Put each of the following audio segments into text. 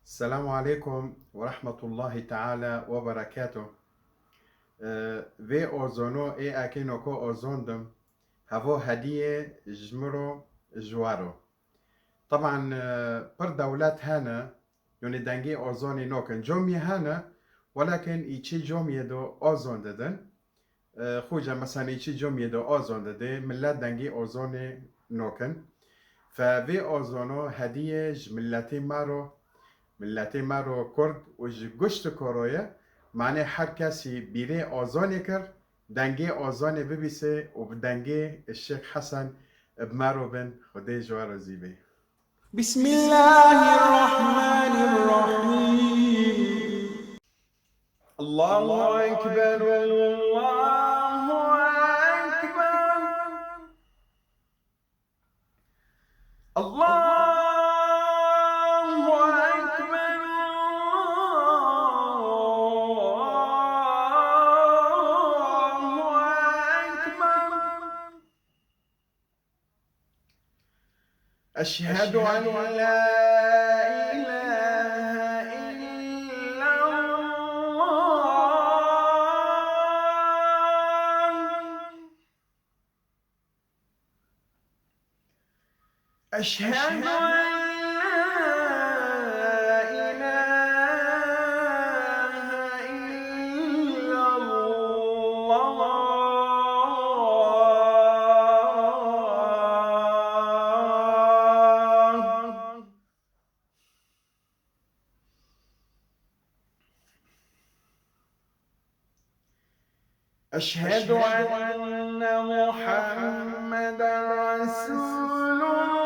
السلام عليكم ورحمة الله تعالى وبركاته. في أوزونو أكينو كو أوزوندم هفو هدية جمرو جوارو. طبعا بر دولات هانا يعني دنجي أوزوني نوكن جومي هانا، ولكن إيشي جومي دو أوزون ددن. خوجا مثلا إيشي جومي دو أوزون ددن ملات دنجي أوزوني نوكن. ففي أوزونو هدية جملاتي مارو ملتی مرو کرد و گشت کرویه معنی هر کسی بیره آزانی کرد دنگه آزانی ببیسه و دنگه الشیخ حسن بمرو بن خدای جوار زیبه. بسم الله الرحمن الرحيم. الله أكبر الله أكبر الله أكبر الله أكبر. أشهد أن لا إله إلا الله. أشهد أن لا إله إلا الله. أشهد أن محمدا رسول الله.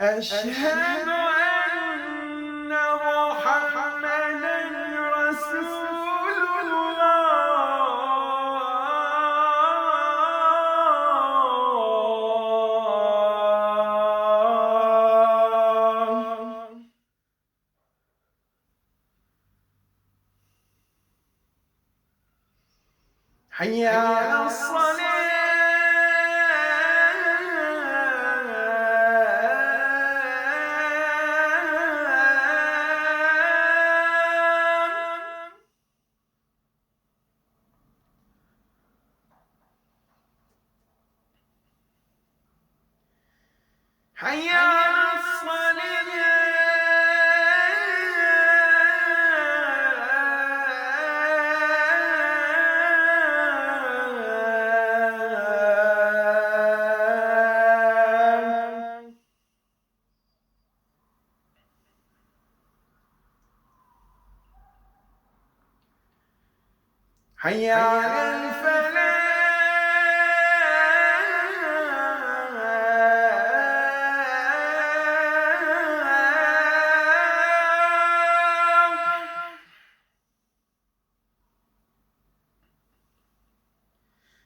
أشهد أن محمدا رسول الله. حي على الصلاة. حي على الصلاة. حي على الفلاح.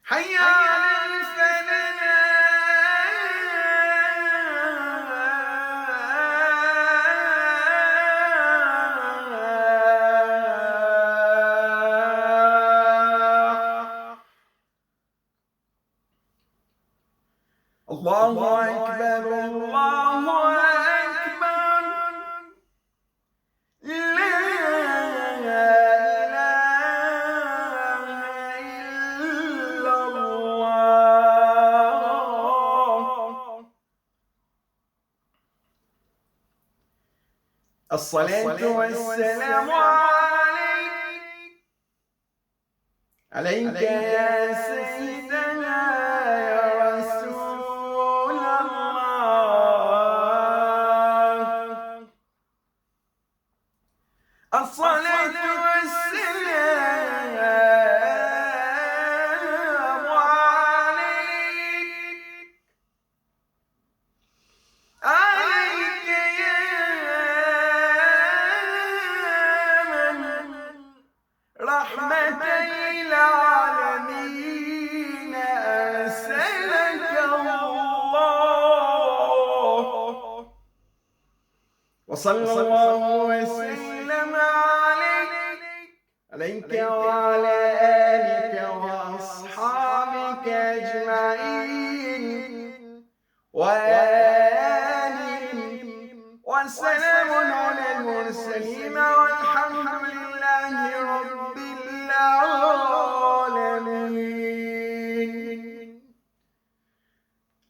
حي على الفلاح. الله أكبر الله أكبر. لا إله إلا الله. الصلاة والسلام عليك يا سيدنا يا رسول الله. الصلاة والسلام عليك يا من رحمة للعالمين أرسلك الله. وصلى الله وسلم عليك عليك وعلى آلك وأصحابك أجمعين وآلهم وسلام على المرسلين والحمد لله رب العالمين.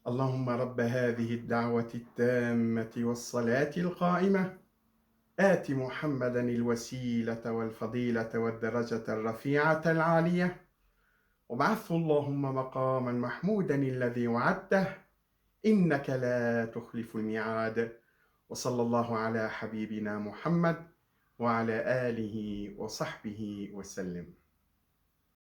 اللهم رب هذه الدعوة التامة والصلاة القائمة آت محمدا الوسيلة والفضيلة والدرجة الرفيعة العالية وابعثه اللهم مقاما محمودا الذي وعدته إنك لا تخلف الميعاد. وصلى الله على حبيبنا محمد وعلى آله وصحبه وسلم.